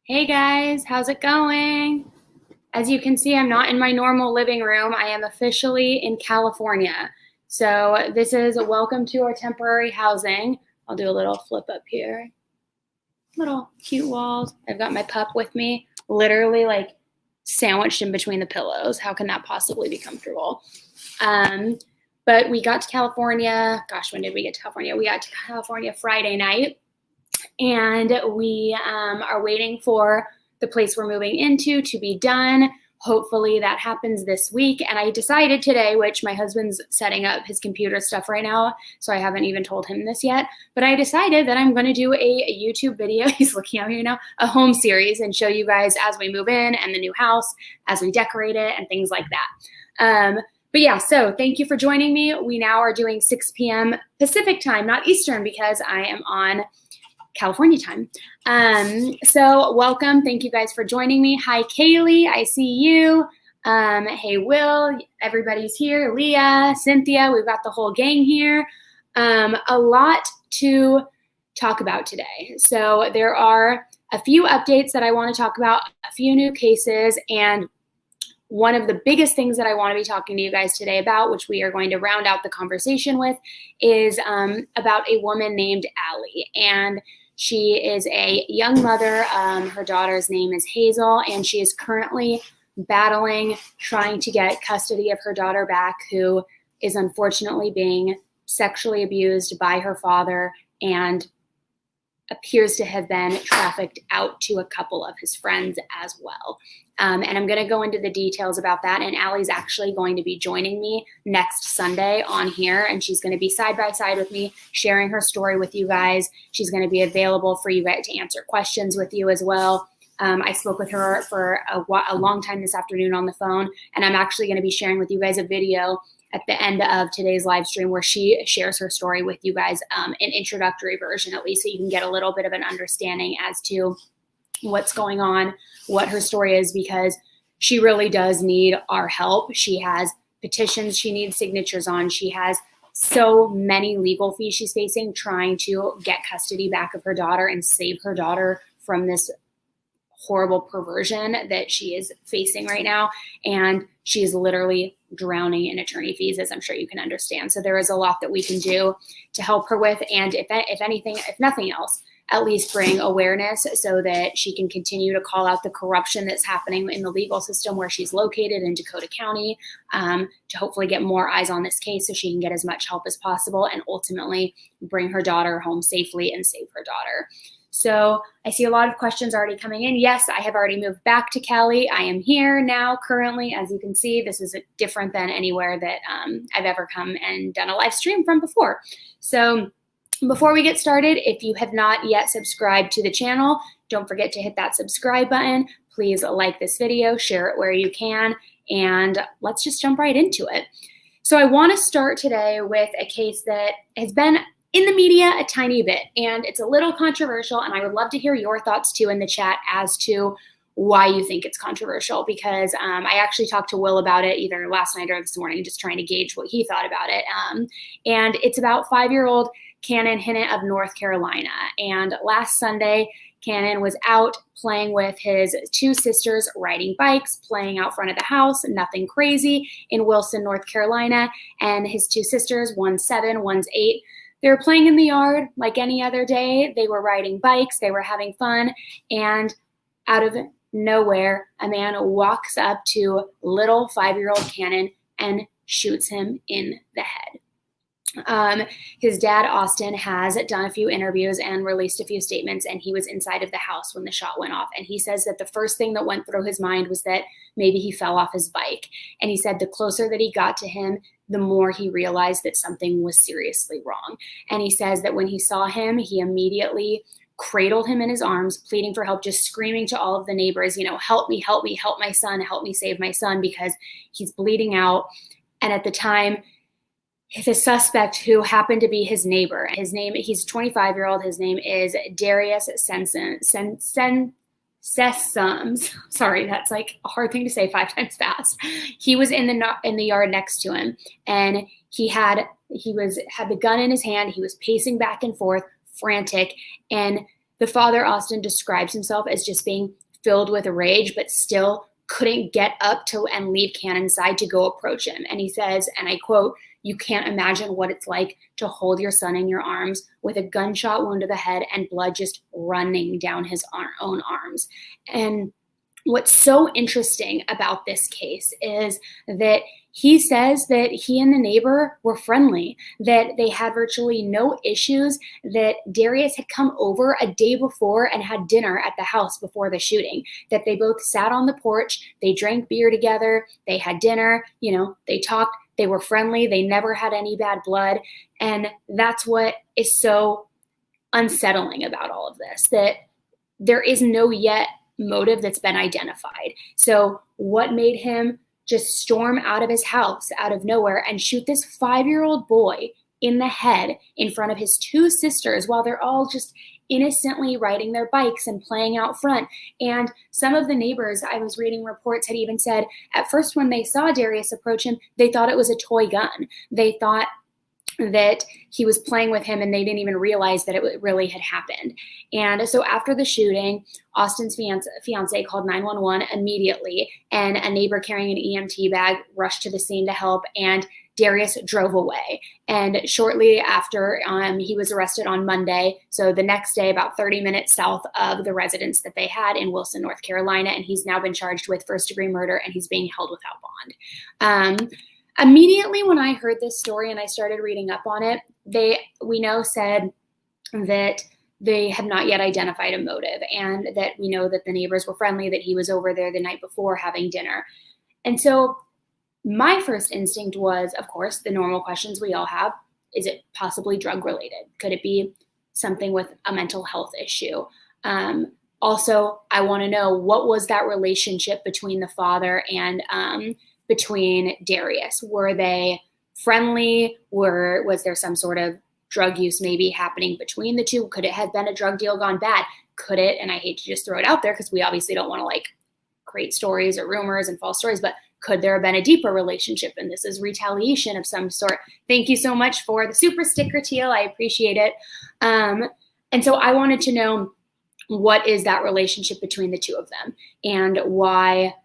Hey guys, how's it going? As you can see, I'm not in my normal living room. I am officially in California. So this is a welcome to our temporary housing. I'll do a little flip up here. Little cute walls. I've got my pup with me, literally like sandwiched in between the pillows. How can that possibly be comfortable? But we got to California. Gosh, when did we get to California? We got to California Friday night. And we are waiting for the place we're moving into to be done. Hopefully that happens this week. And I decided today, which my husband's setting up his computer stuff right now, so I haven't even told him this yet, but I decided that I'm going to do a YouTube video. He's looking out here now, a home series, and show you guys as we move in and the new house, as we decorate it and things like that. But yeah, so thank you for joining me. We now are doing 6 p.m. Pacific time, not Eastern, because I am on California time. So welcome. Thank you guys for joining me. Hi, Kaylee. I see you. Hey, Will. Everybody's here. Leah, Cynthia. We've got the whole gang here. A lot to talk about today. So there are a few updates that I want to talk about, a few new cases, and one of the biggest things that I want to be talking to you guys today about, which we are going to round out the conversation with, is about a woman named Allie. And she is a young mother. Her daughter's name is Hazel, and she is currently battling, trying to get custody of her daughter back, who is unfortunately being sexually abused by her father and appears to have been trafficked out to a couple of his friends as well. And I'm going to go into the details about that. And Allie's actually going to be joining me next Sunday on here. And she's going to be side by side with me, sharing her story with you guys. She's going to be available for you guys to answer questions with you as well. I spoke with her for a long time this afternoon on the phone. And I'm actually going to be sharing with you guys a video at the end of today's live stream where she shares her story with you guys, an introductory version at least, so you can get a little bit of an understanding as to what's going on, what her story is, because she really does need our help. She has petitions she needs signatures on. She has so many legal fees she's facing trying to get custody back of her daughter and save her daughter from this horrible perversion that she is facing right now. And she is literally drowning in attorney fees, as I'm sure you can understand. So there is a lot that we can do to help her with. And if anything, if nothing else, at least bring awareness so that she can continue to call out the corruption that's happening in the legal system where she's located in Dakota County, to hopefully get more eyes on this case so she can get as much help as possible and ultimately bring her daughter home safely and save her daughter. So I see a lot of questions already coming in. Yes, I have already moved back to Cali. I am here now currently. As you can see, this is different than anywhere that I've ever come and done a live stream from before. So before we get started, if you have not yet subscribed to the channel, don't forget to hit that subscribe button. Please like this video, share it where you can, and let's just jump right into it. So I want to start today with a case that has been in the media a tiny bit, and it's a little controversial, and I would love to hear your thoughts too in the chat as to why you think it's controversial, because I actually talked to Will about it either last night or this morning, just trying to gauge what he thought about it. And it's about 5-year-old Cannon Hinnant of North Carolina. And last Sunday, Cannon was out playing with his 2 sisters, riding bikes, playing out front of the house, nothing crazy, in Wilson, North Carolina. And his 2 sisters, one's 7, one's 8, they were playing in the yard like any other day. They were riding bikes, they were having fun, and out of nowhere, a man walks up to little 5-year-old Cannon and shoots him in the head. His dad, Austin, has done a few interviews and released a few statements, and he was inside of the house when the shot went off. And he says that the first thing that went through his mind was that maybe he fell off his bike. And he said the closer that he got to him, the more he realized that something was seriously wrong. And he says that when he saw him, he immediately cradled him in his arms, pleading for help, just screaming to all of the neighbors, help me, help me, help my son, help me save my son, because he's bleeding out. And at the time, the suspect, who happened to be his neighbor, he's 25-year-old, his name is Darius Sesums. Sorry, that's like a hard thing to say 5 times fast. He was in the yard next to him, and he had the gun in his hand. He was pacing back and forth, frantic, and The father, Austin, describes himself as just being filled with rage, but still couldn't get up to and leave Cannon's side to go approach him. And he says, and I quote, "You can't imagine what it's like to hold your son in your arms with a gunshot wound to the head and blood just running down his own arms." And what's so interesting about this case is that he says that he and the neighbor were friendly, that they had virtually no issues, that Darius had come over a day before and had dinner at the house before the shooting, that they both sat on the porch, they drank beer together, they had dinner, they talked, they were friendly, they never had any bad blood. And that's what is so unsettling about all of this, that there is no yet motive that's been identified. So what made him just storm out of his house out of nowhere and shoot this 5-year-old boy in the head in front of his 2 sisters while they're all just innocently riding their bikes and playing out front? And some of the neighbors, I was reading reports, had even said at first when they saw Darius approach him, they thought it was a toy gun. They thought that he was playing with him and they didn't even realize that it really had happened. And so after the shooting, Austin's fiance called 911 immediately, and a neighbor carrying an EMT bag rushed to the scene to help, and Darius drove away. And shortly after, he was arrested on Monday. So the next day, about 30 minutes south of the residence that they had in Wilson, North Carolina. And he's now been charged with first-degree murder, and he's being held without bond. Immediately when I heard this story and I started reading up on it, we said that they have not yet identified a motive, and that we know that the neighbors were friendly, that he was over there the night before having dinner. And so my first instinct was, of course, the normal questions we all have. Is it possibly drug related? Could it be something with a mental health issue? Also, I want to know, what was that relationship between the father and between Darius? Were they friendly? Was there some sort of drug use maybe happening between the two? Could it have been a drug deal gone bad? Could it, and I hate to just throw it out there because we obviously don't want to create stories or rumors and false stories, but could there have been a deeper relationship and this is retaliation of some sort? Thank you so much for the super sticker, Teal. I appreciate it. And so I wanted to know, what is that relationship between the two of them, and why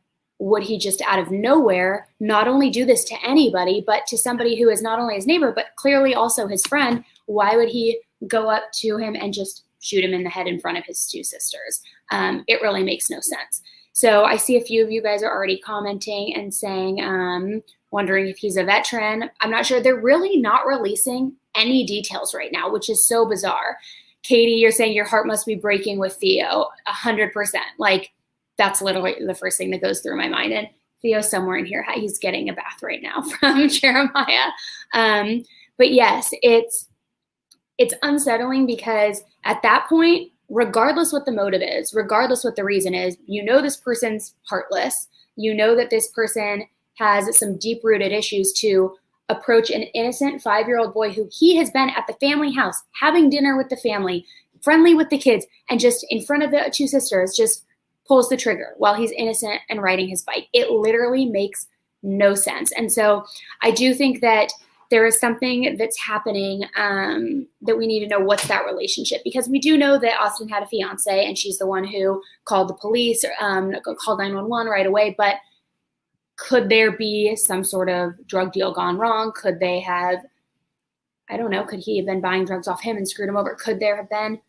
would he just out of nowhere not only do this to anybody, but to somebody who is not only his neighbor, but clearly also his friend? Why would he go up to him and just shoot him in the head in front of his 2 sisters? It really makes no sense. So I see a few of you guys are already commenting and saying, wondering if he's a veteran. I'm not sure. They're really not releasing any details right now, which is so bizarre. Katie, you're saying your heart must be breaking with Theo. 100%. That's literally the first thing that goes through my mind. And Theo's somewhere in here. He's getting a bath right now from Jeremiah. But yes, it's unsettling because at that point, regardless what the motive is, regardless what the reason is, this person's heartless. That this person has some deep-rooted issues to approach an innocent 5-year-old boy who he has been at the family house, having dinner with the family, friendly with the kids, and just in front of the 2 sisters, just pulls the trigger while he's innocent and riding his bike. It literally makes no sense. And so I do think that there is something that's happening that we need to know, what's that relationship, because we do know that Austin had a fiance and she's the one who called the police, called 911 right away. But could there be some sort of drug deal gone wrong? Could they have, could he have been buying drugs off him and screwed him over? Could there have been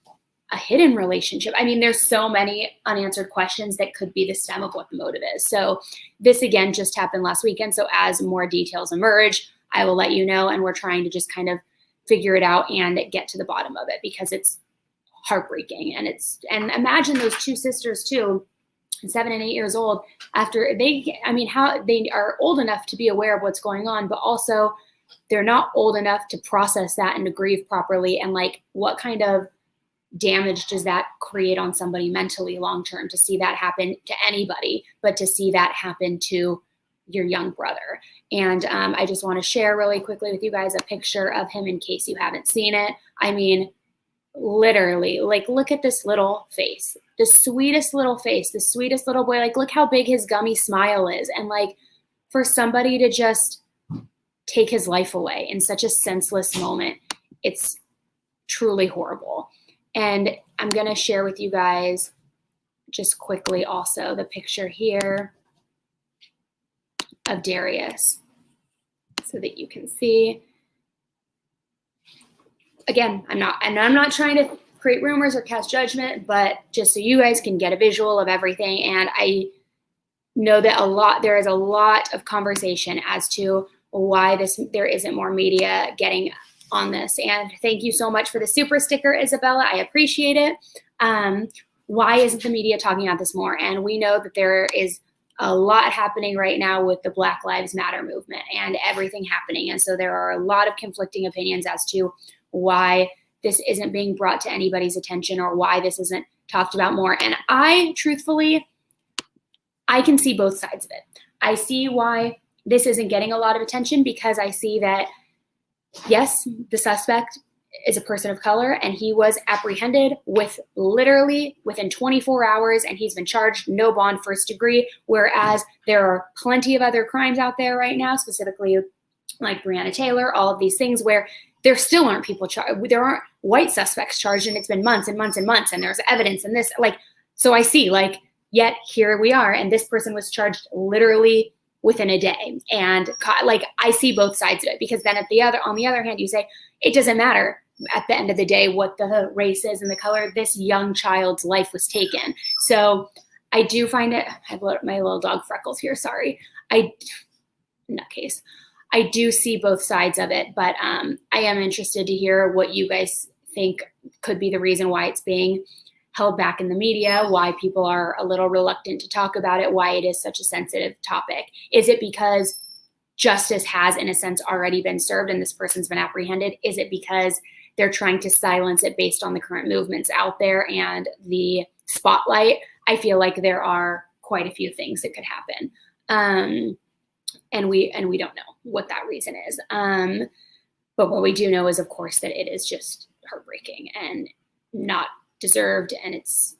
a hidden relationship? I mean, there's so many unanswered questions that could be the stem of what the motive is. So this, again, just happened last weekend. So as more details emerge, I will let you know. And we're trying to just kind of figure it out and get to the bottom of it, because it's heartbreaking. And imagine those 2 sisters too, 7 and 8 years old, after how they are old enough to be aware of what's going on, but also they're not old enough to process that and to grieve properly. And what kind of damage does that create on somebody mentally long-term to see that happen to anybody, but to see that happen to your young brother? And I just want to share really quickly with you guys a picture of him in case you haven't seen it. I mean, literally, look at this little face, the sweetest little face, the sweetest little boy. Look how big his gummy smile is. And for somebody to just take his life away in such a senseless moment, it's truly horrible. And I'm going to share with you guys just quickly also the picture here of Darius so that you can see. Again, I'm not trying to create rumors or cast judgment, but just so you guys can get a visual of everything. And I know that there is a lot of conversation as to why there isn't more media getting on this. And thank you so much for the super sticker, Isabella. I appreciate it. Why isn't the media talking about this more? And we know that there is a lot happening right now with the Black Lives Matter movement and everything happening. And so there are a lot of conflicting opinions as to why this isn't being brought to anybody's attention or why this isn't talked about more. And I truthfully can see both sides of it. I see why this isn't getting a lot of attention because I see that, yes, the suspect is a person of color and he was apprehended literally within 24 hours and he's been charged no bond, first degree, whereas there are plenty of other crimes out there right now, specifically like Breonna Taylor, all of these things where there still aren't people charged. There aren't white suspects charged and it's been months and months and months and there's evidence in this. So I see yet here we are and this person was charged literally within a day. And I see both sides of it because then on the other hand, you say, it doesn't matter at the end of the day what the race is and the color. This young child's life was taken. So I do find it, I have my little dog Freckles here, sorry. Nutcase. I do see both sides of it, but I am interested to hear what you guys think could be the reason why it's being held back in the media, why people are a little reluctant to talk about it, why it is such a sensitive topic. Is it because justice has, in a sense, already been served and this person's been apprehended? Is it because they're trying to silence it based on the current movements out there and the spotlight? I feel like there are quite a few things that could happen. And we don't know what that reason is. But what we do know is, of course, that it is just heartbreaking and not deserved, and it's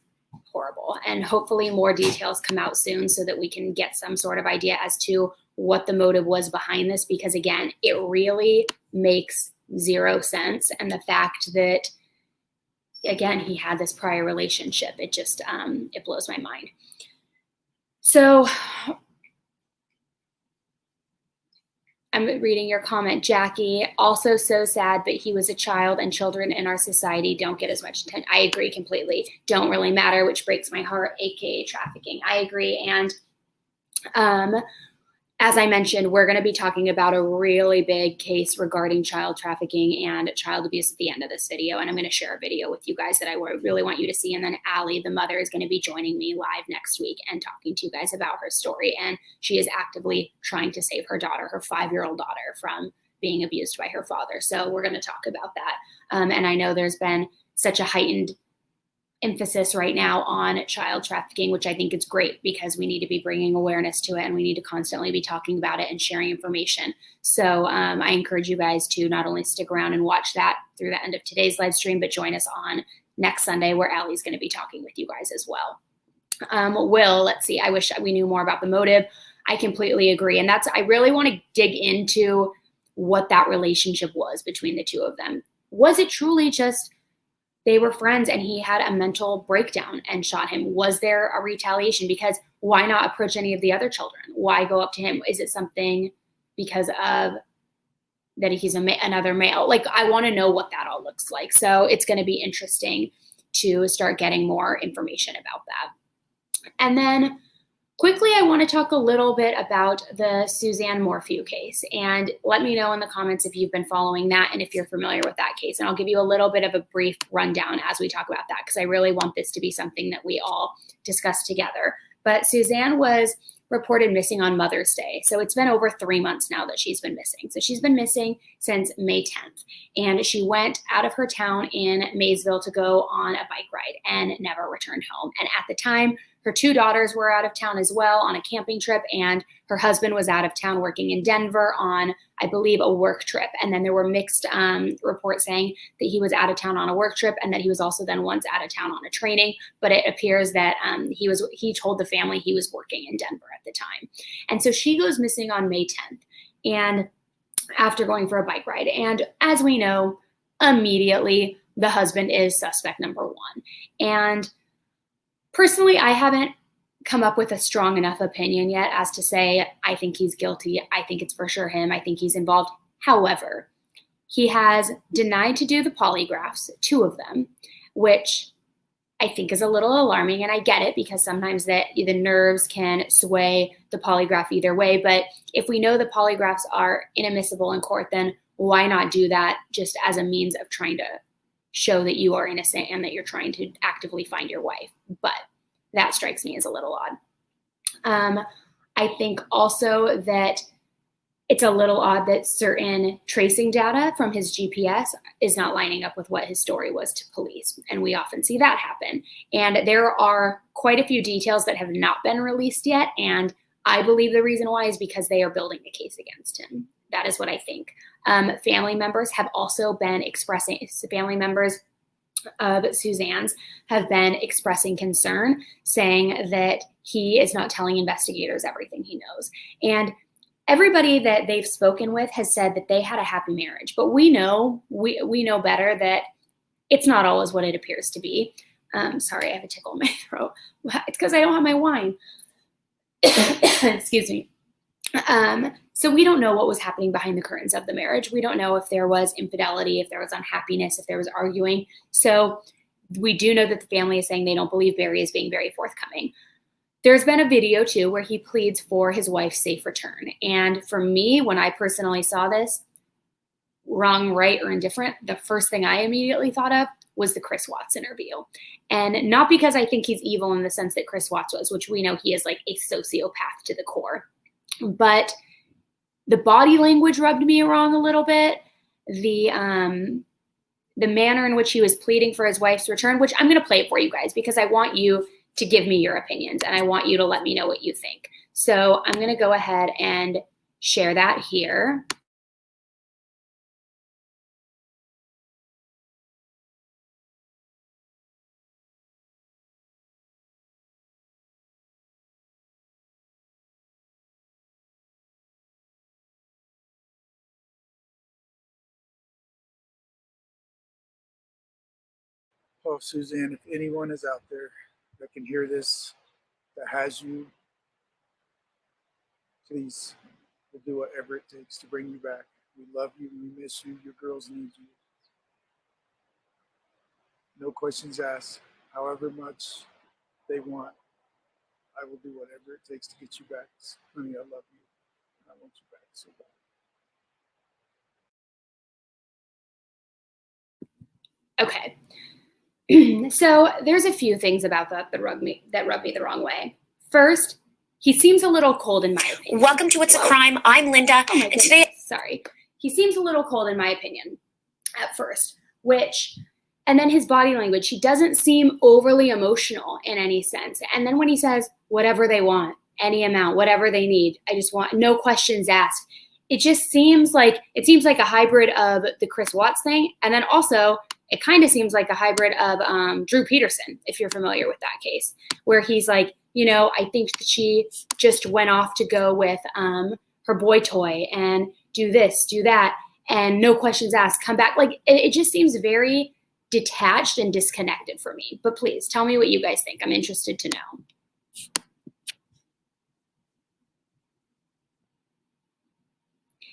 horrible. And hopefully more details come out soon so that we can get some sort of idea as to what the motive was behind this, because again, it really makes zero sense. And the fact that, again, he had this prior relationship, it just, it blows my mind. So I'm reading your comment, Jackie. Also so sad, but he was a child and children in our society don't get as much attention. I agree completely. Don't really matter, which breaks my heart, AKA trafficking. I agree. And as I mentioned, we're going to be talking about a really big case regarding child trafficking and child abuse at the end of this video. And I'm going to share a video with you guys that I really want you to see. And then Allie, the mother, is going to be joining me live next week and talking to you guys about her story. And she is actively trying to save her daughter, her 5-year-old daughter, from being abused by her father. So we're going to talk about that. And I know there's been such a heightened emphasis right now on child trafficking, which I think is great because we need to be bringing awareness to it and we need to constantly be talking about it and sharing information. So I encourage you guys to not only stick around and watch that through the end of today's live stream, but join us on next Sunday where Allie's going to be talking with you guys as well. Will, let's see. I wish we knew more about the motive. I completely agree. And I really want to dig into what that relationship was between the two of them. Was it truly just they were friends and he had a mental breakdown and shot him? Was there a retaliation? Because why not approach any of the other children? Why go up to him? Is it something because of that he's another male? I want to know what that all looks like. So it's going to be interesting to start getting more information about that. And then quickly, I want to talk a little bit about the Suzanne Morphew case, and let me know in the comments if you've been following that and if you're familiar with that case. And I'll give you a little bit of a brief rundown as we talk about that, because I really want this to be something that we all discuss together. But Suzanne was reported missing on Mother's Day. So it's been over 3 months now that she's been missing. So she's been missing since May 10th. And she went out of her town in Maysville to go on a bike ride and never returned home. And at the time, her 2 daughters were out of town as well on a camping trip, and her husband was out of town working in Denver on, I believe, a work trip. And then there were mixed reports saying that he was out of town on a work trip and that he was also then once out of town on a training. But it appears that he told the family he was working in Denver at the time. And so she goes missing on May 10th, and after going for a bike ride. And as we know, immediately the husband is suspect number one. And personally, I haven't come up with a strong enough opinion yet as to say, I think he's guilty. I think it's for sure him. I think he's involved. However, he has denied to do the polygraphs, 2 of them, which I think is a little alarming. And I get it because sometimes the nerves can sway the polygraph either way. But if we know the polygraphs are inadmissible in court, then why not do that just as a means of trying to show that you are innocent and that you're trying to actively find your wife? But that strikes me as a little odd. I think also that it's a little odd that certain tracing data from his GPS is not lining up with what his story was to police. And we often see that happen. And there are quite a few details that have not been released yet. And I believe the reason why is because they are building the case against him. That is what I think. Family members have also been expressing, family members of Suzanne's have been expressing concern, saying that he is not telling investigators everything he knows. And everybody that they've spoken with has said that they had a happy marriage, but we know better that it's not always what it appears to be. Sorry, I have a tickle in my throat. It's because I don't have my wine. Excuse me. So we don't know what was happening behind the curtains of the marriage. We don't know if there was infidelity, if there was unhappiness, if there was arguing. So we do know that the family is saying they don't believe Barry is being very forthcoming. There's been a video too where he pleads for his wife's safe return. And for me, when I personally saw this, wrong, right, or indifferent, the first thing I immediately thought of was the Chris Watts interview. And not because I think he's evil in the sense that Chris Watts was, which we know he is like a sociopath to the core. But the body language rubbed me wrong a little bit. The manner in which he was pleading for his wife's return, which I'm going to play it for you guys because I want you to give me your opinions and I want you to let me know what you think. So I'm going to go ahead and share that here. Oh, Suzanne, if anyone is out there that can hear this, that has you, please, we'll do whatever it takes to bring you back. We love you. We miss you. Your girls need you. No questions asked. However much they want, I will do whatever it takes to get you back. Honey, I love you. I want you back so bad. Okay. So there's a few things about that rubbed me the wrong way. First, he seems a little cold in my opinion. Welcome to It's a Crime. I'm Linda. Oh and today, sorry. He seems a little cold in my opinion at first, and then his body language, he doesn't seem overly emotional in any sense. And then when he says, whatever they want, any amount, whatever they need, I just want, no questions asked. It just seems like a hybrid of the Chris Watts thing. And then also it kind of seems like a hybrid of Drew Peterson, if you're familiar with that case, where he's like, I think that she just went off to go with her boy toy and do this, do that, and no questions asked, come back. Like it just seems very detached and disconnected for me. But please tell me what you guys think. I'm interested to know.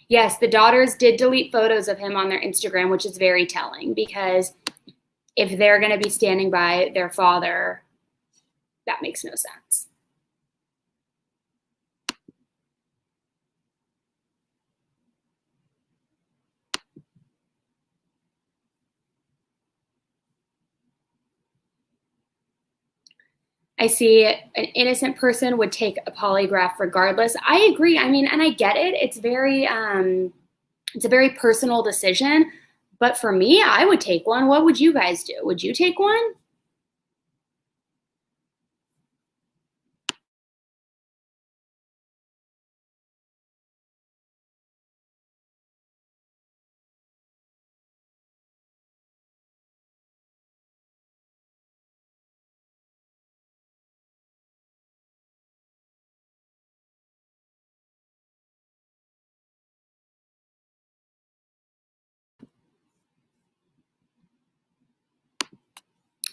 Yes, the daughters did delete photos of him on their Instagram, which is very telling because if they're going to be standing by their father, that makes no sense. I see an innocent person would take a polygraph regardless. I agree. I mean, and I get it. It's a very personal decision. But for me, I would take one. What would you guys do? Would you take one?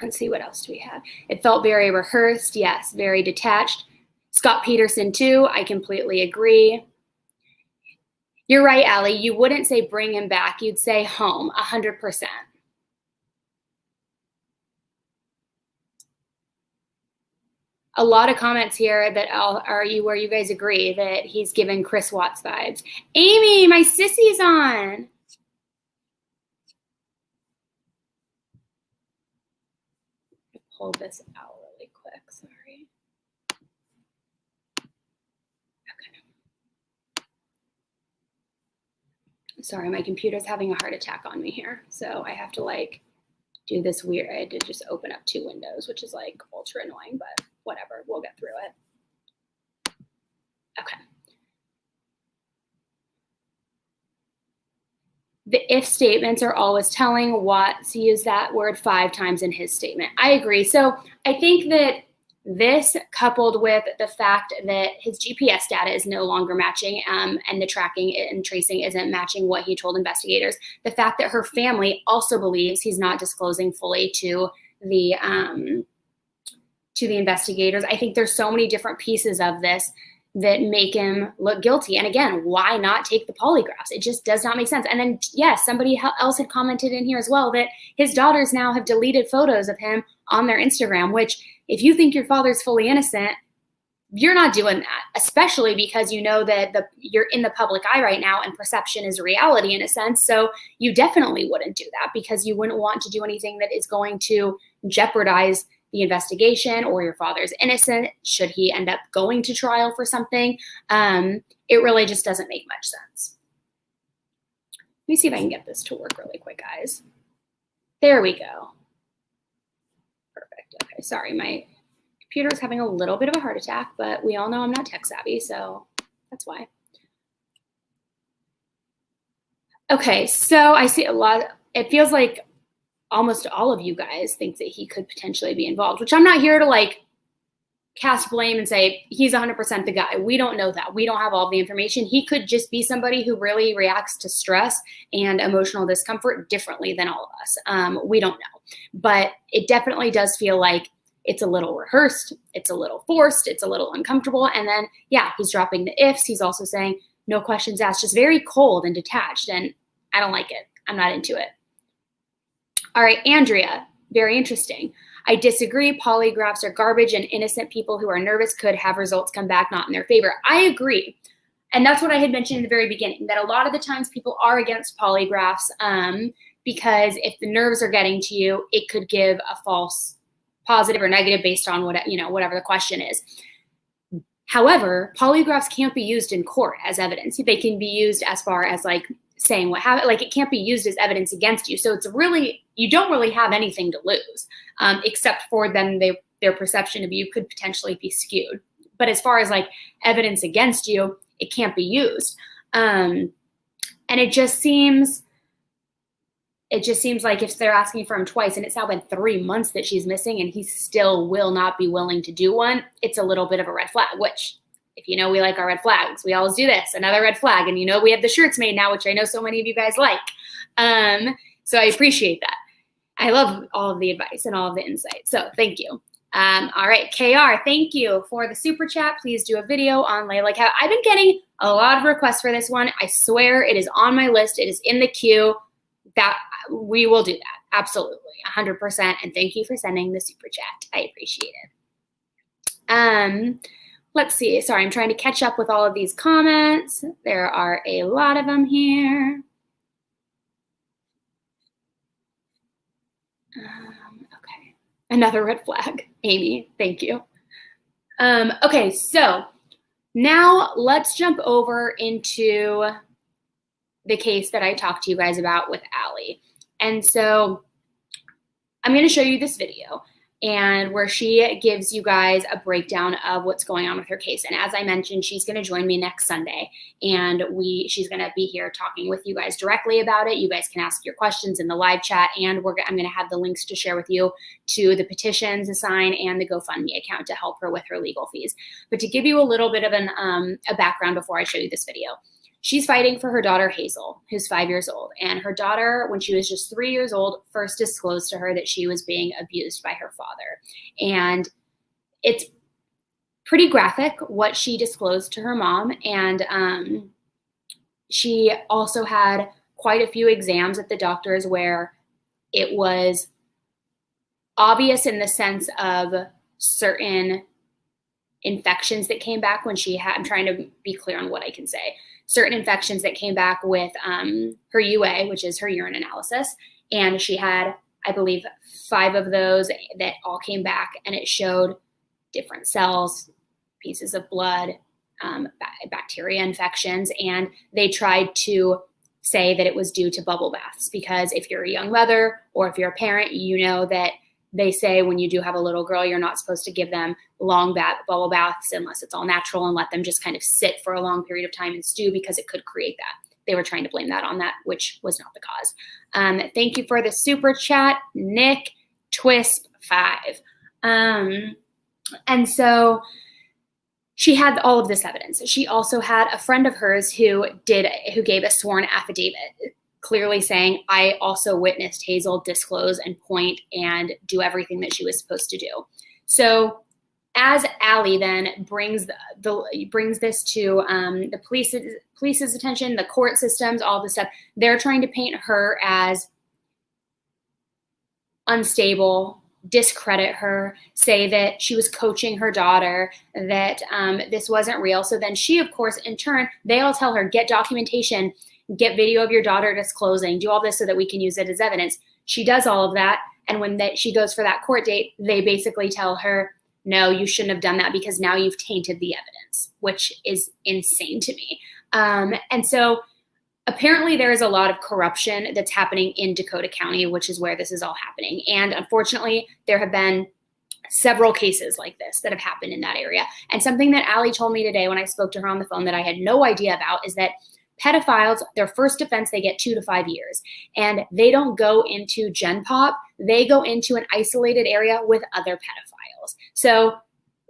Let's see, what else do we have? It felt very rehearsed. Yes, very detached. Scott Peterson too, I completely agree. You're right, Allie. You wouldn't say bring him back. You'd say home, 100%. A lot of comments here that are where you guys agree that he's giving Chris Watts vibes. Amy, my sissy's on. Pull this out really quick, sorry. Okay. Sorry, my computer's having a heart attack on me here. So I have to like do this weird, I had to just open up 2 windows, which is like ultra annoying, but whatever, we'll get through it. Okay. The if statements are always telling. Watts used that word 5 times in his statement. I agree. So I think that this, coupled with the fact that his GPS data is no longer matching and the tracking and tracing isn't matching what he told investigators, the fact that her family also believes he's not disclosing fully to the investigators. I think there's so many different pieces of this that make him look guilty. And again, why not take the polygraphs? It just does not make sense. And then, yes, somebody else had commented in here as well that his daughters now have deleted photos of him on their Instagram, which if you think your father's fully innocent, you're not doing that, especially because you know that you're in the public eye right now and perception is reality in a sense. So you definitely wouldn't do that because you wouldn't want to do anything that is going to jeopardize the investigation or your father's innocent should he end up going to trial for something. It really just doesn't make much sense. Let me see if I can get this to work really quick, guys. There we go. Perfect. Okay, sorry, my computer's having a little bit of a heart attack, but we all know I'm not tech savvy, so that's why. Okay, so I see a lot. It feels like almost all of you guys think that he could potentially be involved, which I'm not here to like cast blame and say he's 100% the guy. We don't know that. We don't have all the information. He could just be somebody who really reacts to stress and emotional discomfort differently than all of us. We don't know, but it definitely does feel like it's a little rehearsed. It's a little forced. It's a little uncomfortable. And then, yeah, he's dropping the ifs. He's also saying no questions asked, just very cold and detached. And I don't like it. I'm not into it. All right, Andrea, very interesting. I disagree. Polygraphs are garbage and innocent people who are nervous could have results come back not in their favor. I agree. And that's what I had mentioned in the very beginning, that a lot of the times people are against polygraphs because if the nerves are getting to you, it could give a false positive or negative based on what, whatever the question is. However, polygraphs can't be used in court as evidence. They can be used as far as like saying what happened, like it can't be used as evidence against you. So it's really, you don't really have anything to lose, except for then their perception of you could potentially be skewed. But as far as like evidence against you, it can't be used. And it just seems like if they're asking for him twice and it's now been 3 months that she's missing and he still will not be willing to do one, it's a little bit of a red flag, which if you know we like our red flags, we always do this, another red flag. And we have the shirts made now, which I know so many of you guys like. So I appreciate that. I love all of the advice and all of the insight. So thank you. All right, KR, thank you for the super chat. Please do a video on Layla Cat. I've been getting a lot of requests for this one. I swear it is on my list. It is in the queue. That we will do that. Absolutely, 100%. And thank you for sending the super chat. I appreciate it. Let's see. Sorry, I'm trying to catch up with all of these comments. There are a lot of them here. Okay. Another red flag. Amy, thank you. Okay, so now let's jump over into the case that I talked to you guys about with Allie. And so I'm going to show you this video and where she gives you guys a breakdown of what's going on with her case. And as I mentioned, she's going to join me next Sunday, and she's going to be here talking with you guys directly about it. You guys can ask your questions in the live chat, and I'm going to have the links to share with you to the petitions to sign and the GoFundMe account to help her with her legal fees. But to give you a little bit of a background before I show you this video. she's fighting for her daughter, Hazel, who's 5 years old. And her daughter, when she was just 3 years old, first disclosed to her that she was being abused by her father. And it's pretty graphic what she disclosed to her mom. And she also had quite a few exams at the doctors where it was obvious in the sense of certain infections that came back when she had, I'm trying to be clear on what I can say, certain infections that came back with her UA, which is her urine analysis. And she had, I believe, 5 of those that all came back, and it showed different cells, pieces of blood, bacteria infections. And they tried to say that it was due to bubble baths, because if you're a young mother or if you're a parent, you know that they say when you do have a little girl, you're not supposed to give them long bubble baths unless it's all natural, and let them just kind of sit for a long period of time and stew, because it could create that. They were trying to blame that on that, which was not the cause. Thank you for the super chat, Nick Twisp5. And so she had all of this evidence. She also had a friend of hers who gave a sworn affidavit, clearly saying, I also witnessed Hazel disclose and point and do everything that she was supposed to do. So as Allie then brings this to the police's attention, the court systems, all this stuff, they're trying to paint her as unstable, discredit her, say that she was coaching her daughter, that this wasn't real. So then she, of course, in turn, they all tell her, get documentation, get video of your daughter disclosing, do all this so that we can use it as evidence. She does all of that. And when she goes for that court date, they basically tell her, no, you shouldn't have done that because now you've tainted the evidence, which is insane to me. And so apparently there is a lot of corruption that's happening in Dakota County, which is where this is all happening. And unfortunately, there have been several cases like this that have happened in that area. And something that Allie told me today when I spoke to her on the phone that I had no idea about is that pedophiles, their first offense, they get 2 to 5 years. And they don't go into Gen Pop. They go into an isolated area with other pedophiles. So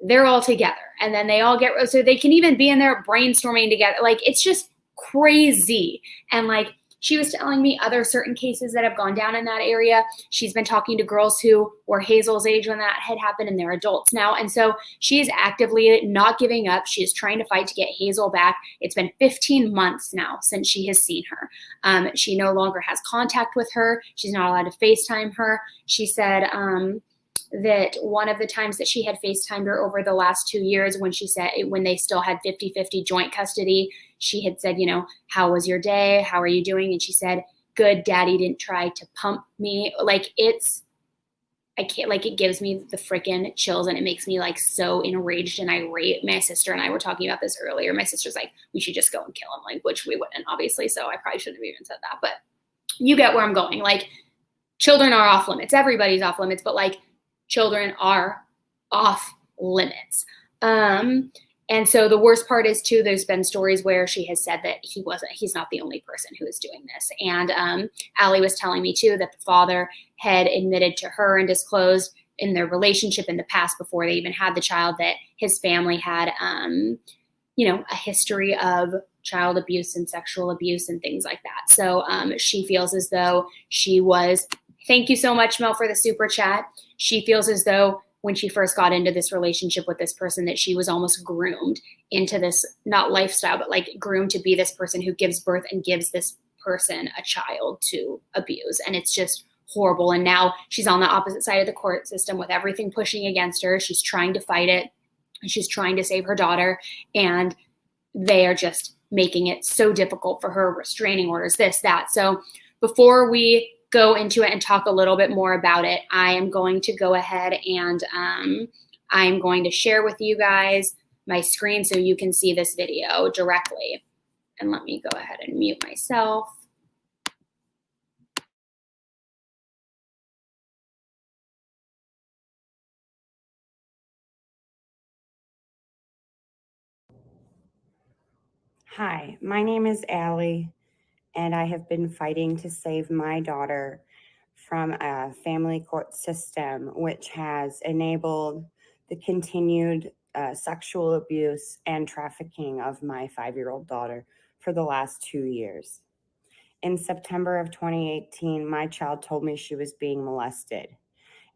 they're all together. And then they all so they can even be in there brainstorming together. Like, it's just crazy. And like, she was telling me other certain cases that have gone down in that area. She's been talking to girls who were Hazel's age when that had happened, and they're adults now. And so she is actively not giving up. She is trying to fight to get Hazel back. It's been 15 months now since she has seen her. She no longer has contact with her. She's not allowed to FaceTime her. She said that one of the times that she had FaceTimed her over the last 2 years, when they still had 50-50 joint custody, she had said, how was your day? How are you doing? And she said, good, daddy didn't try to pump me. Like, it gives me the freaking chills, and it makes me like so enraged and irate. My sister and I were talking about this earlier. My sister's like, we should just go and kill him, like, which we wouldn't, obviously. So I probably shouldn't have even said that, but you get where I'm going. Like, children are off limits. Everybody's off limits, but like, children are off limits. And so the worst part is too, there's been stories where she has said that he's not the only person who is doing this. And Allie was telling me too that the father had admitted to her and disclosed in their relationship in the past, before they even had the child, that his family had, a history of child abuse and sexual abuse and things like that. So she feels as though thank you so much, Mel, for the super chat. She feels as though when she first got into this relationship with this person, that she was almost groomed into this, not lifestyle, but like groomed to be this person who gives birth and gives this person a child to abuse. And it's just horrible. And now she's on the opposite side of the court system with everything pushing against her. She's trying to fight it, and she's trying to save her daughter. And they are just making it so difficult for her, restraining orders, this, that. So before we go into it and talk a little bit more about it, I am going to go ahead and I'm going to share with you guys my screen so you can see this video directly. And let me go ahead and mute myself. Hi, my name is Allie, and I have been fighting to save my daughter from a family court system which has enabled the continued sexual abuse and trafficking of my 5-year-old daughter for the last 2 years. In September of 2018, my child told me she was being molested.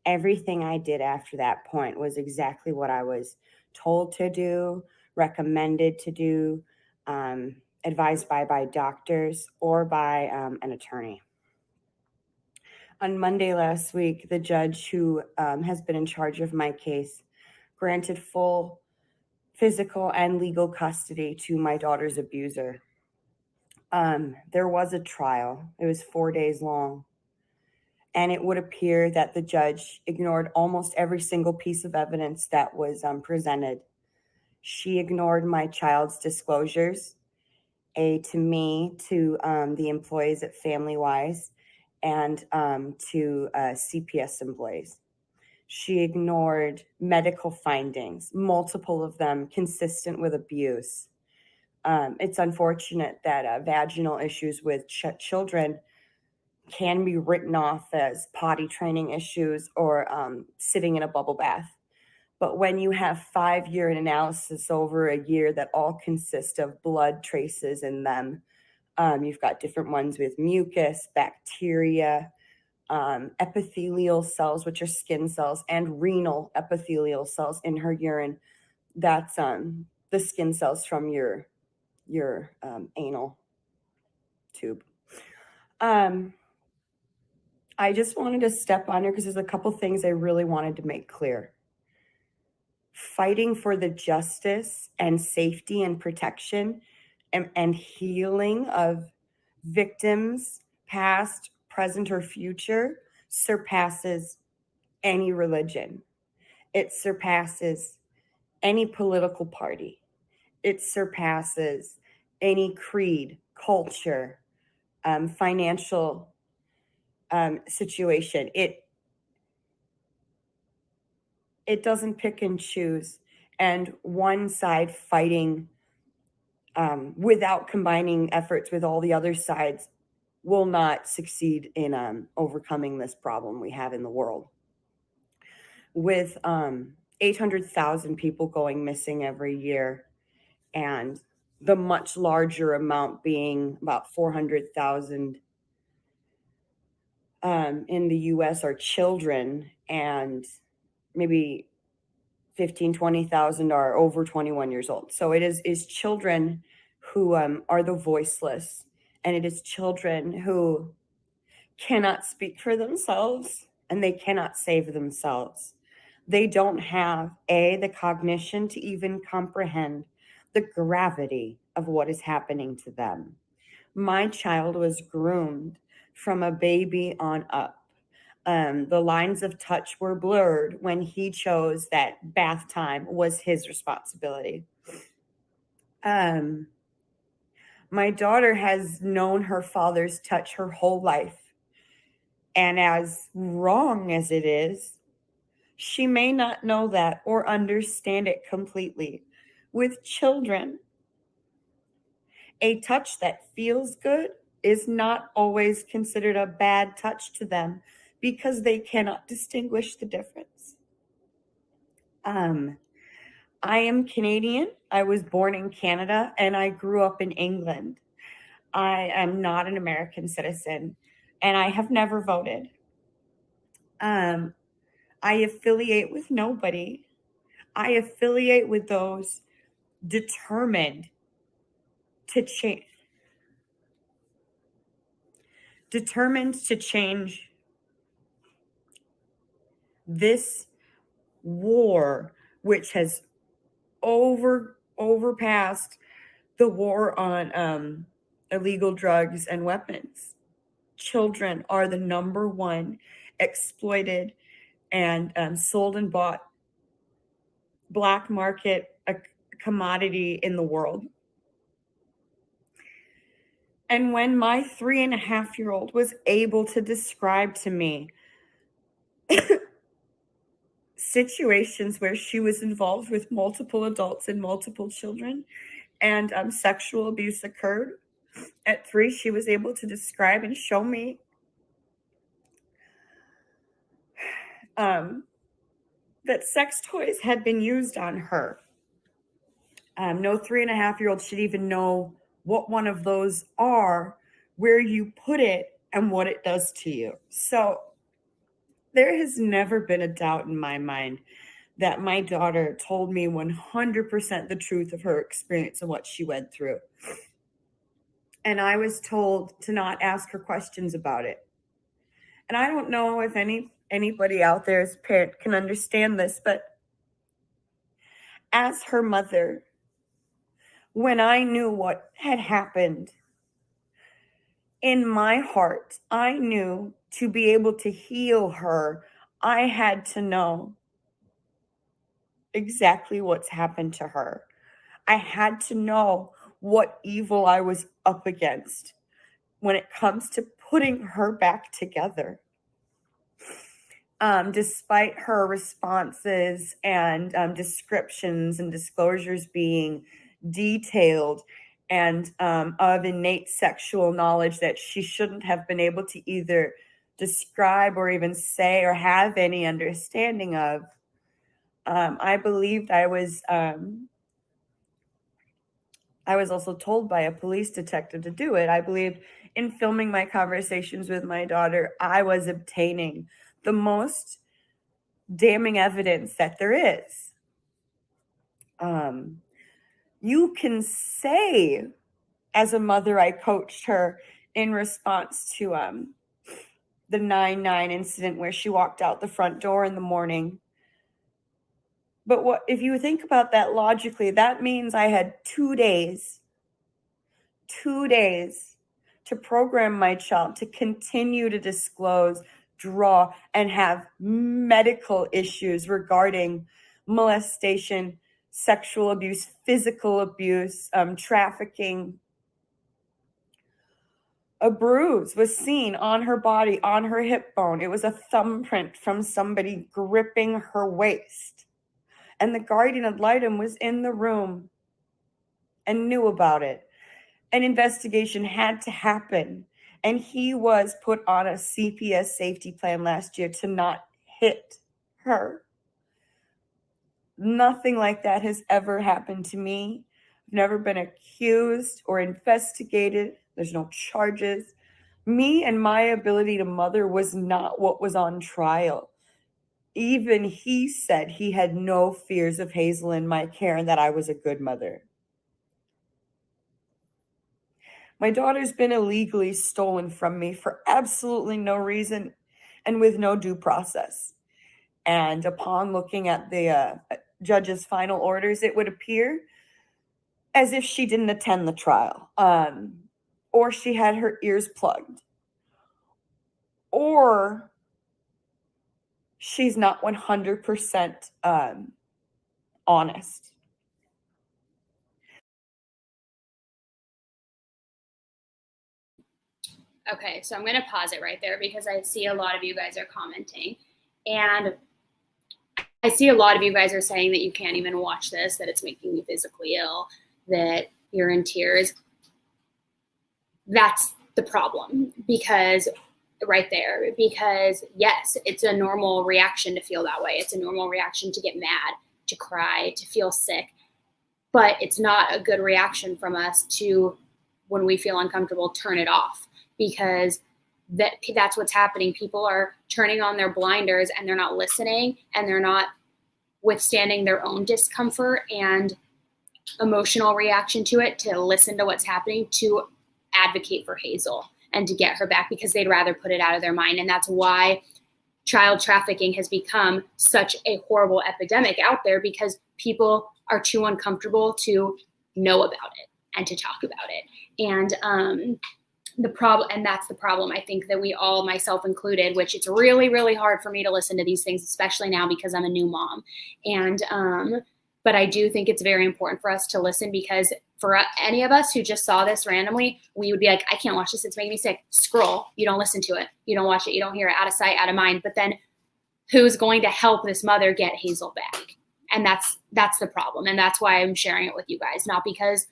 Everything I did after that point was exactly what I was told to do, recommended to do, advised by doctors or by an attorney. On Monday last week, the judge who has been in charge of my case granted full physical and legal custody to my daughter's abuser. There was a trial. It was 4 days long. And it would appear that the judge ignored almost every single piece of evidence that was presented. She ignored my child's disclosures, to me, to the employees at FamilyWise, and to CPS employees. She ignored medical findings, multiple of them consistent with abuse. It's unfortunate that vaginal issues with children can be written off as potty training issues or sitting in a bubble bath. But when you have 5 year analysis over a year that all consist of blood traces in them, you've got different ones with mucus, bacteria, epithelial cells, which are skin cells, and renal epithelial cells in her urine. That's the skin cells from your anal tube. I just wanted to step on her because there's a couple things I really wanted to make clear. Fighting for the justice and safety and protection and healing of victims, past, present, or future, surpasses any religion. It surpasses any political party. It surpasses any creed, culture, financial situation. It doesn't pick and choose, and one side fighting without combining efforts with all the other sides will not succeed in overcoming this problem we have in the world. With 800,000 people going missing every year, and the much larger amount being about 400,000 in the US are children, and maybe 15, 20,000 are over 21 years old. So it is children who are the voiceless, and it is children who cannot speak for themselves, and they cannot save themselves. They don't have the cognition to even comprehend the gravity of what is happening to them. My child was groomed from a baby on up. The lines of touch were blurred when he chose that bath time was his responsibility. My daughter has known her father's touch her whole life. And as wrong as it is, she may not know that or understand it completely. With children, a touch that feels good is not always considered a bad touch to them because they cannot distinguish the difference. I am Canadian. I was born in Canada and I grew up in England. I am not an American citizen and I have never voted. I affiliate with nobody. I affiliate with those determined to change this war, which has overpassed the war on illegal drugs and weapons. Children are the number one exploited and sold and bought black market commodity in the world. And when my 3.5-year-old was able to describe to me situations where she was involved with multiple adults and multiple children, and sexual abuse occurred, at 3, she was able to describe and show me that sex toys had been used on her. No 3.5-year-old should even know what one of those are, where you put it, and what it does to you. So there has never been a doubt in my mind that my daughter told me 100% the truth of her experience and what she went through. And I was told to not ask her questions about it. And I don't know if anybody out there as a parent can understand this, but as her mother, when I knew what had happened, in my heart, I knew to be able to heal her, I had to know exactly what's happened to her. I had to know what evil I was up against when it comes to putting her back together. Despite her responses and descriptions and disclosures being detailed and of innate sexual knowledge that she shouldn't have been able to either describe or even say or have any understanding of, I believed I was also told by a police detective to do it. I believed in filming my conversations with my daughter, I was obtaining the most damning evidence that there is. You can say, as a mother, I coached her in response to the 9/9 incident where she walked out the front door in the morning. But what if you think about that logically, that means I had 2 days to program my child to continue to disclose, draw, and have medical issues regarding molestation, sexual abuse, physical abuse, trafficking. A bruise was seen on her body, on her hip bone. It was a thumbprint from somebody gripping her waist. And the guardian ad litem was in the room and knew about it. An investigation had to happen. And he was put on a CPS safety plan last year to not hit her. Nothing like that has ever happened to me. I've never been accused or investigated. There's no charges. Me and my ability to mother was not what was on trial. Even he said he had no fears of Hazel in my care and that I was a good mother. My daughter's been illegally stolen from me for absolutely no reason and with no due process. And upon looking at the judge's final orders, it would appear as if she didn't attend the trial, or she had her ears plugged, or she's not 100% honest. Okay, so I'm going to pause it right there because I see a lot of you guys are commenting. And I see a lot of you guys are saying that you can't even watch this, that it's making you physically ill, that you're in tears. That's the problem, because right there, because yes, it's a normal reaction to feel that way. It's a normal reaction to get mad, to cry, to feel sick. But it's not a good reaction from us to, when we feel uncomfortable, turn it off, because that's what's happening. People are turning on their blinders and they're not listening, and they're not withstanding their own discomfort and emotional reaction to it, to listen to what's happening, to advocate for Hazel and to get her back, because they'd rather put it out of their mind. And that's why child trafficking has become such a horrible epidemic out there, because people are too uncomfortable to know about it and to talk about it. And that's the problem. I think that we all, myself included, which it's really, really hard for me to listen to these things, especially now because I'm a new mom. And, but I do think it's very important for us to listen, because for any of us who just saw this randomly, we would be like, I can't watch this. It's making me sick. Scroll. You don't listen to it. You don't watch it. You don't hear it. Out of sight, out of mind. But then who's going to help this mother get Hazel back? And that's the problem. And that's why I'm sharing it with you guys, not because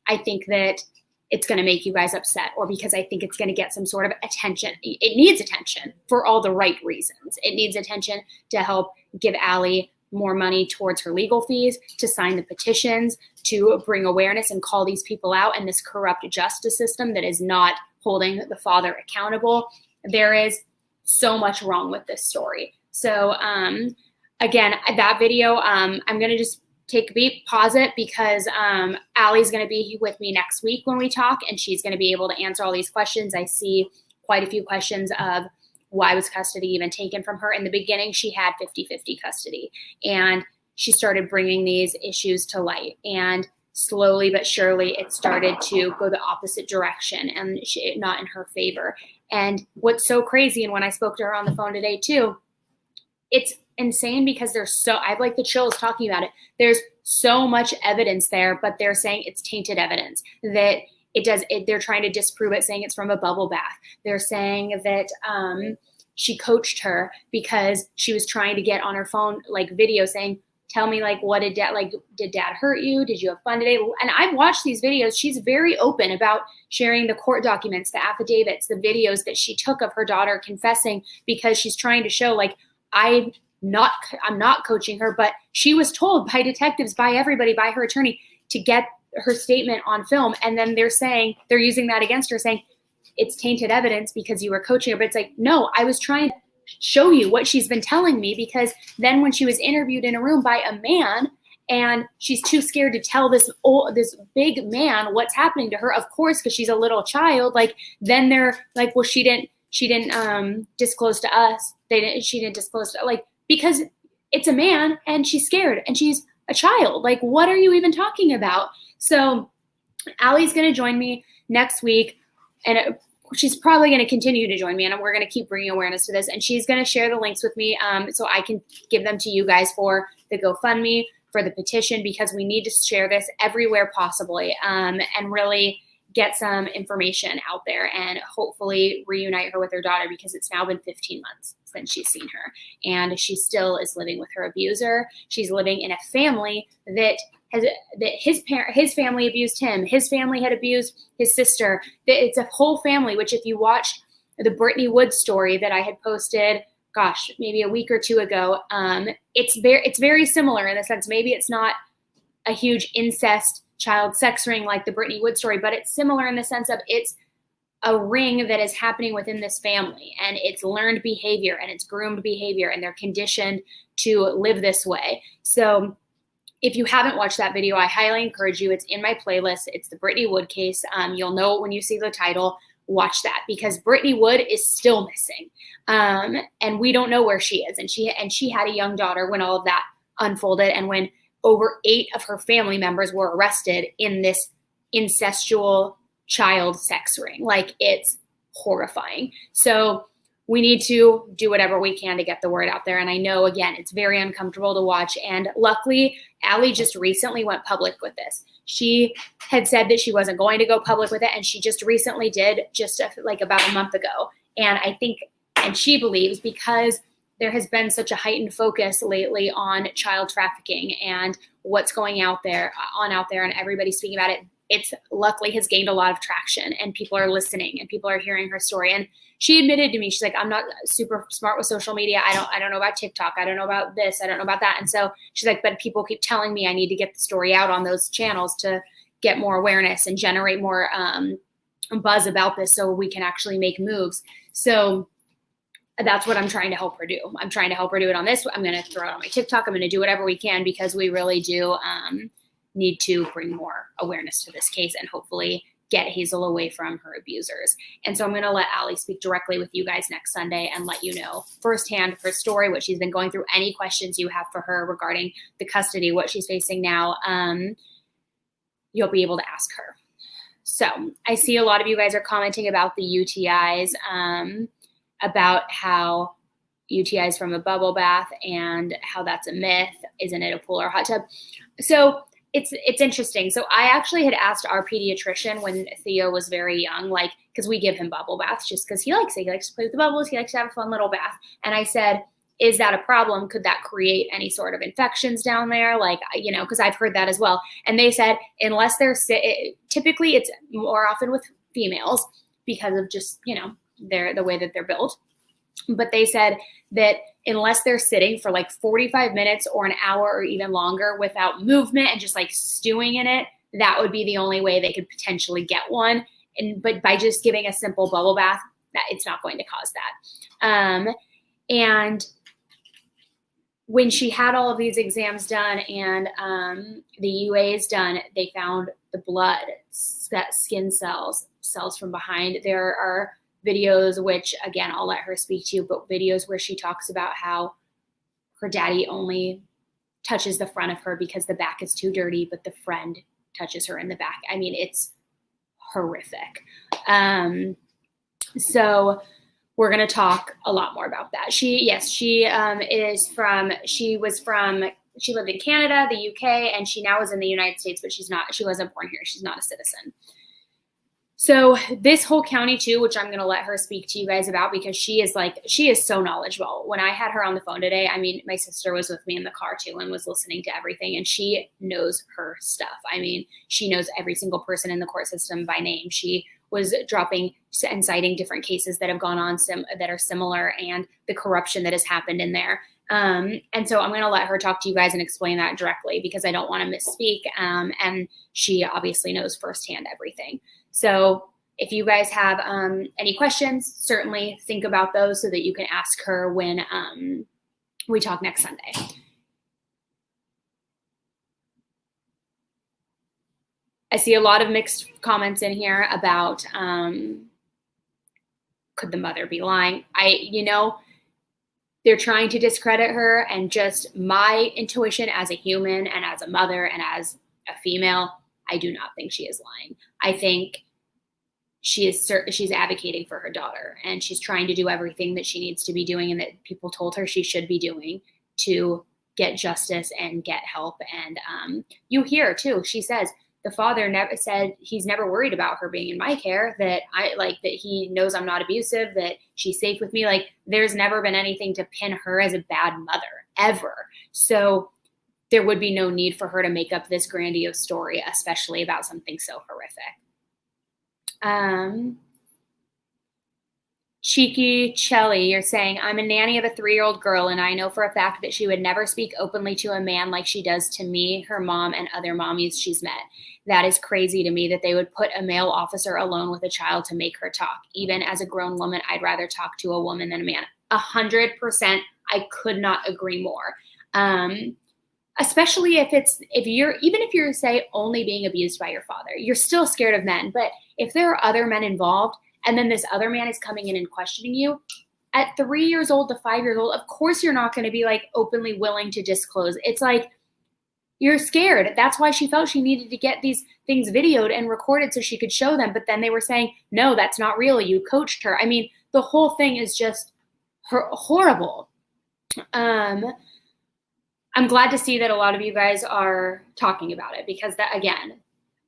I think that it's going to make you guys upset, or because I think it's going to get some sort of attention. It needs attention for all the right reasons. It needs attention to help give Allie more money towards her legal fees, to sign the petitions, to bring awareness and call these people out, and this corrupt justice system that is not holding the father accountable. There is so much wrong with this story. So again, that video, I'm going to just take a beat, pause it, because Allie's going to be with me next week when we talk, and she's going to be able to answer all these questions. I see quite a few questions of why was custody even taken from her. In the beginning, she had 50-50 custody, and she started bringing these issues to light. And slowly but surely, it started to go the opposite direction, and not in her favor. And what's so crazy, and when I spoke to her on the phone today too, it's insane because I have like the chills talking about it. There's so much evidence there, but they're saying it's tainted evidence, that they're trying to disprove it, saying it's from a bubble bath. They're saying that she coached her because she was trying to get on her phone, like video saying, tell me, like, what did dad hurt you? Did you have fun today? And I've watched these videos. She's very open about sharing the court documents, the affidavits, the videos that she took of her daughter confessing, because she's trying to show, like, I'm not coaching her, but she was told by detectives, by everybody, by her attorney, to get her statement on film. And then they're using that against her, saying it's tainted evidence because you were coaching her. But it's like, no, I was trying to show you what she's been telling me, because then when she was interviewed in a room by a man and she's too scared to tell this big man what's happening to her, of course, because she's a little child, like, then they're like, well, she didn't disclose to us. She didn't disclose to, like, because it's a man and she's scared and she's a child. Like, what are you even talking about? So Allie's going to join me next week, and she's probably going to continue to join me, and we're going to keep bringing awareness to this. And she's going to share the links with me so I can give them to you guys for the GoFundMe, for the petition, because we need to share this everywhere possibly, and really get some information out there and hopefully reunite her with her daughter, because it's now been 15 months since she's seen her, and she still is living with her abuser. She's living in a family that his family abused him. His family had abused his sister. It's a whole family, which if you watched the Brittany Wood story that I had posted, gosh, maybe a week or two ago, it's very similar in the sense, maybe it's not a huge incest child sex ring like the Brittany Wood story, but it's similar in the sense of it's a ring that is happening within this family, and it's learned behavior and it's groomed behavior, and they're conditioned to live this way. So if you haven't watched that video, I highly encourage you. It's in my playlist. It's the Brittany Wood case. You'll know it when you see the title. Watch that, because Brittany Wood is still missing, and we don't know where she is. And she had a young daughter when all of that unfolded, and when over 8 of her family members were arrested in this incestual child sex ring. Like, it's horrifying. So we need to do whatever we can to get the word out there. And I know, again, it's very uncomfortable to watch. And luckily, Allie just recently went public with this. She had said that she wasn't going to go public with it, and she just recently did, just like about a month ago. And I think, and she believes, because there has been such a heightened focus lately on child trafficking and what's going out there, and everybody's speaking about it, it's luckily has gained a lot of traction, and people are listening and people are hearing her story. And she admitted to me, she's like, I'm not super smart with social media. I don't know about TikTok. I don't know about this. I don't know about that. And so she's like, but people keep telling me I need to get the story out on those channels to get more awareness and generate more buzz about this, so we can actually make moves. So that's what I'm trying to help her do. I'm trying to help her do it on this. I'm going to throw it on my TikTok. I'm going to do whatever we can, because we really do need to bring more awareness to this case and hopefully get Hazel away from her abusers. And so I'm going to let Allie speak directly with you guys next Sunday and let you know firsthand her story, what she's been going through, any questions you have for her regarding the custody, what she's facing now. You'll be able to ask her. So I see a lot of you guys are commenting about the UTIs, about how UTIs from a bubble bath and how that's a myth. Isn't it a pool or a hot tub? So it's interesting. So I actually had asked our pediatrician when Theo was very young, like, because we give him bubble baths just because he likes it. He likes to play with the bubbles. He likes to have a fun little bath. And I said, is that a problem? Could that create any sort of infections down there? Like, you know, because I've heard that as well. And they said, unless they're typically it's more often with females because of just, you know, the way that they're built. But they said that unless they're sitting for like 45 minutes or an hour or even longer without movement and just like stewing in it, that would be the only way they could potentially get one. But by just giving a simple bubble bath, that it's not going to cause that. And when she had all of these exams done and the UAs done, they found the blood, skin cells from behind. There are videos, which again, I'll let her speak to you, but videos where she talks about how her daddy only touches the front of her because the back is too dirty, but the friend touches her in the back. I mean, it's horrific. So we're going to talk a lot more about that. She lived in Canada, the UK, and she now is in the United States, but she wasn't born here. She's not a citizen. So this whole county too, which I'm going to let her speak to you guys about because she is so knowledgeable. When I had her on the phone today, I mean, my sister was with me in the car too and was listening to everything, and she knows her stuff. I mean, she knows every single person in the court system by name. She was dropping and citing different cases that have gone on that are similar and the corruption that has happened in there. And so I'm going to let her talk to you guys and explain that directly because I don't want to misspeak. And she obviously knows firsthand everything. So if you guys have any questions, certainly think about those so that you can ask her when we talk next Sunday. I see a lot of mixed comments in here about could the mother be lying? They're trying to discredit her, and just my intuition as a human and as a mother and as a female, I do not think she is lying. I think she's advocating for her daughter, and she's trying to do everything that she needs to be doing and that people told her she should be doing to get justice and get help. And you hear too, she says, the father never said he's never worried about her being in my care, that he knows I'm not abusive, that she's safe with me. Like, there's never been anything to pin her as a bad mother ever. So there would be no need for her to make up this grandiose story, especially about something so horrific. Cheeky Chelly, you're saying, I'm a nanny of a 3-year-old girl, and I know for a fact that she would never speak openly to a man like she does to me, her mom, and other mommies she's met. That is crazy to me that they would put a male officer alone with a child to make her talk. Even as a grown woman, I'd rather talk to a woman than a man. 100%, I could not agree more. Especially if you're say only being abused by your father, you're still scared of men. But if there are other men involved, and then this other man is coming in and questioning you, at 3 years old to 5 years old, of course you're not going to be like openly willing to disclose. It's like you're scared. That's why she felt she needed to get these things videoed and recorded so she could show them. But then they were saying, no, that's not real. You coached her. I mean, the whole thing is just horrible. I'm glad to see that a lot of you guys are talking about it because that, again,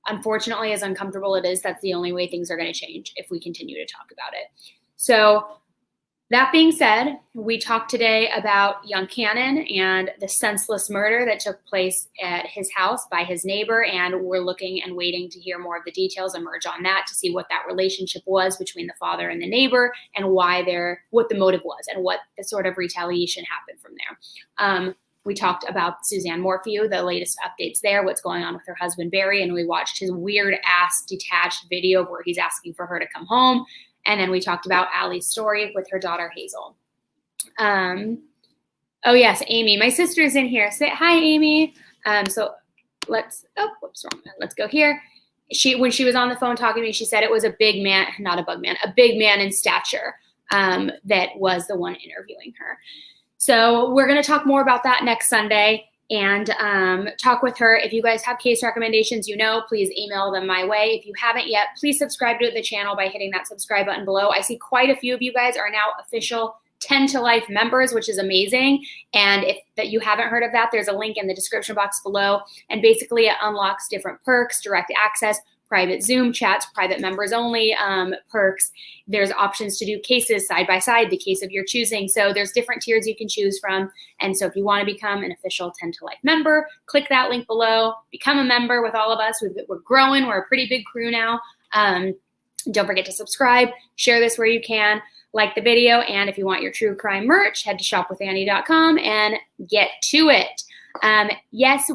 unfortunately, as uncomfortable it is, that's the only way things are going to change if we continue to talk about it. So that being said, we talked today about young Cannon and the senseless murder that took place at his house by his neighbor, and we're looking and waiting to hear more of the details emerge on that to see what that relationship was between the father and the neighbor and what the motive was and what the sort of retaliation happened from there. We talked about Suzanne Morphew, the latest updates there, what's going on with her husband, Barry, and we watched his weird-ass detached video where he's asking for her to come home. And then we talked about Allie's story with her daughter, Hazel. Oh, yes, Amy. My sister's in here. Say hi, Amy. Let's go here. When she was on the phone talking to me, she said it was a big man, not a bug man, a big man in stature that was the one interviewing her. So we're going to talk more about that next Sunday and talk with her. If you guys have case recommendations, please email them my way. If you haven't yet, please subscribe to the channel by hitting that subscribe button below. I see quite a few of you guys are now official 10 to Life members, which is amazing. And if that you haven't heard of that, there's a link in the description box below. And basically it unlocks different perks, direct access, private Zoom chats, private members only perks. There's options to do cases side by side, the case of your choosing. So there's different tiers you can choose from. And so if you want to become an official 10 to Life member, click that link below, become a member with all of us. We're growing. We're a pretty big crew now. Don't forget to subscribe, share this where you can. like the video, and if you want your true crime merch, head to shopwithannie.com and get to it. Yes,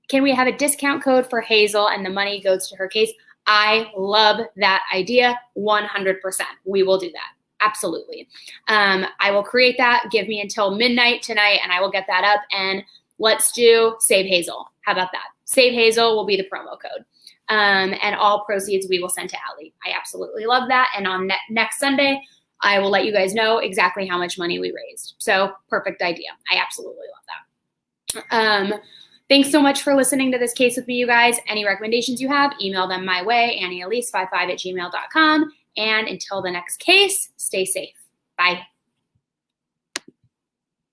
can we have a discount code for Hazel and the money goes to her case? I love that idea 100%. We will do that. Absolutely. I will create that. Give me until midnight tonight and I will get that up, and let's do Save Hazel. How about that? Save Hazel will be the promo code. And all proceeds we will send to Allie. I absolutely love that. And on next Sunday, I will let you guys know exactly how much money we raised. So perfect idea. I absolutely love that. Thanks so much for listening to this case with me, you guys. Any recommendations you have, email them my way, AnnieElise55@gmail.com. And until the next case, stay safe. Bye.